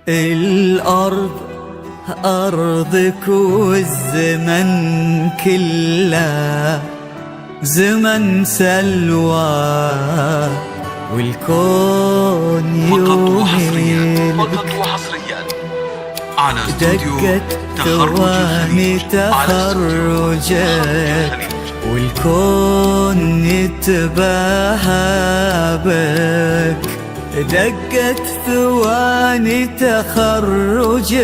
الأرض أرضك والزمن كله زمن سلوى والكون فقط وحصريا على استوديو دقت تخرج ثواني تخرجك والكون يتباهى بك دقت ثواني تخرجك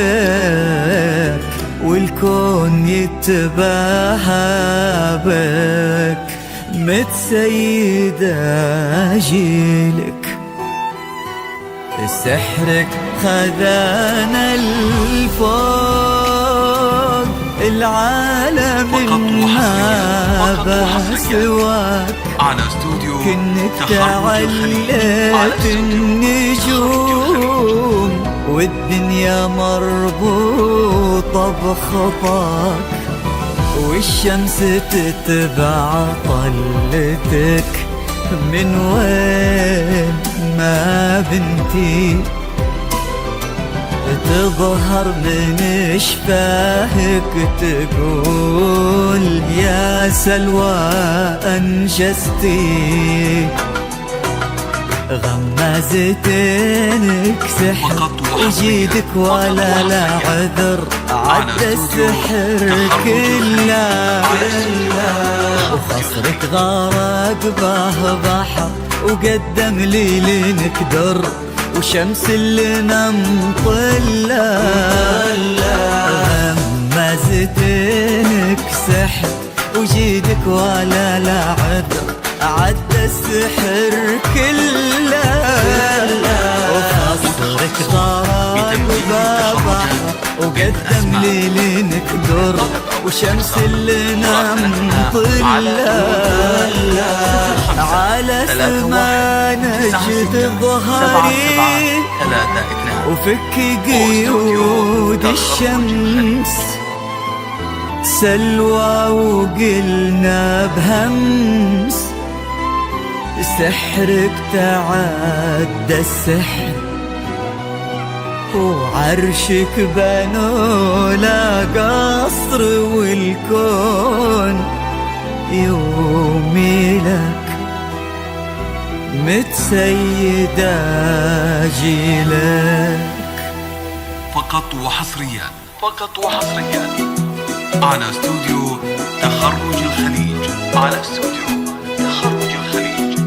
والكون يتباهى بك متسيدة جيلك سحرك خذانا الفوق العالم ما بسواك على استوديو كنك تعلت النجوم والدنيا مربوطة بخطاك والشمس تتبع طلتك من وين ما بنتي تظهر من شفاهك تقول يا سلوى أنجزتي غمازتينك سحر وجيدك ولا لا عذر عدى السحر كله وخصرك غرق به بحر وقدم ليلك در وشمس اللي نمطلة غمازتينك سحر وجيدك ولا لا عذر عدى السحر كله وخصرك غرق بابا وقدم ليلك در وشمس اللي نمطلة على سمانك ظهري وفك قيود الشمس سلوى وقلنا بهمس سحرك تعدى السحر وعرشك بنو لا قصر والكون يومي لك متسيدة جيلك فقط وحصريا على استوديو تخرج الخليج على استوديو تخرج الخليج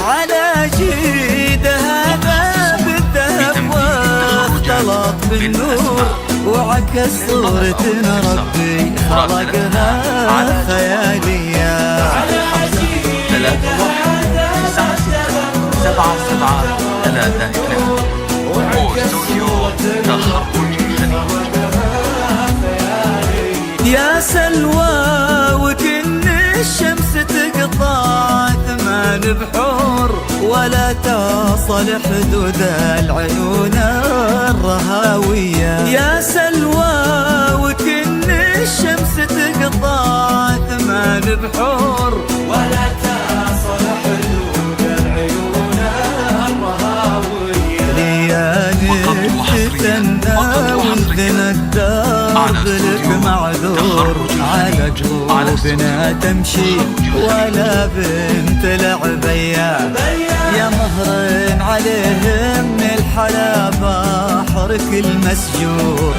على جيدها ذهب الذهب واختلط بالنور وعكس صورة ربي خلقها خيالية على 5 واستوديو تخرج الخليج يا سلوى وكن الشمس تقطع 8 بحور ولا تصل حدود العيون الرهاوية يا سلوى وكن الشمس تقطع 8 بحور ولا تصل حدود العيون الرهاوية ليالي تتنى وانثنى الدرب لك معذور على جروبنا تمشي ولا بنت لعبية يا مهر عليهم الحلا بحرك المسجور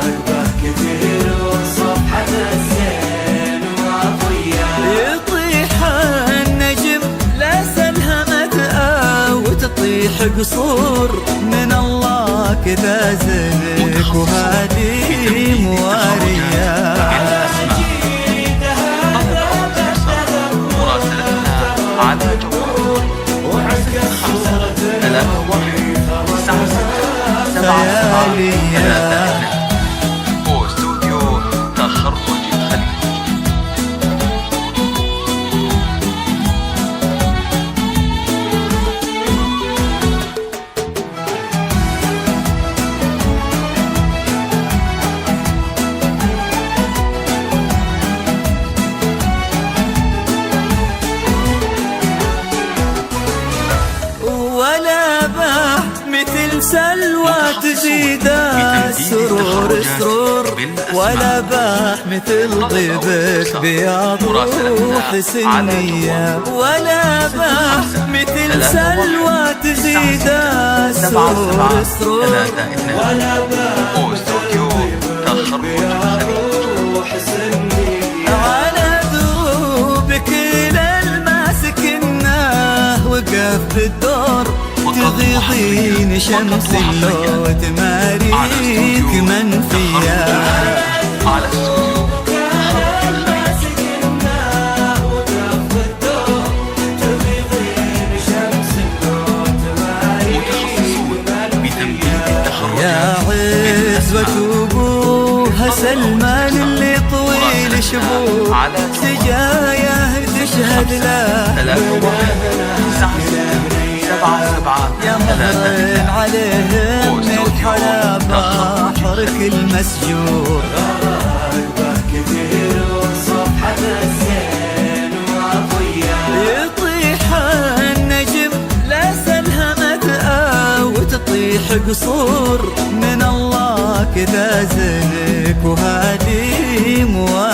قلبه كثير وصفحة الزين وعطية يطيح النجم لا سلهمت أو تطيح قصور من الله كذا زنك وهذه موارية على جوال خيالية استوديو تخرج الخليج سلوى تزيد السرور سرور، ولا باح مثل ضيبك بياض روح سنية، ولا باح مثل سلوى تزيد السرور سرور، ولا باح استوديو تخرج الخليج. على ذوبك للماسكناه وقف بالدور، تغيظين شمس اللو تماريك منفية. على استوديو يا عزوة أبوها سلمان اللي طويل شبوه، سجاياه تشهد له يا مهرين عليهم الحلا بحرك المسجور. يطيح النجم لا سلهمت أو تطيح قصور، من الله كذا زنك وهادي موالي.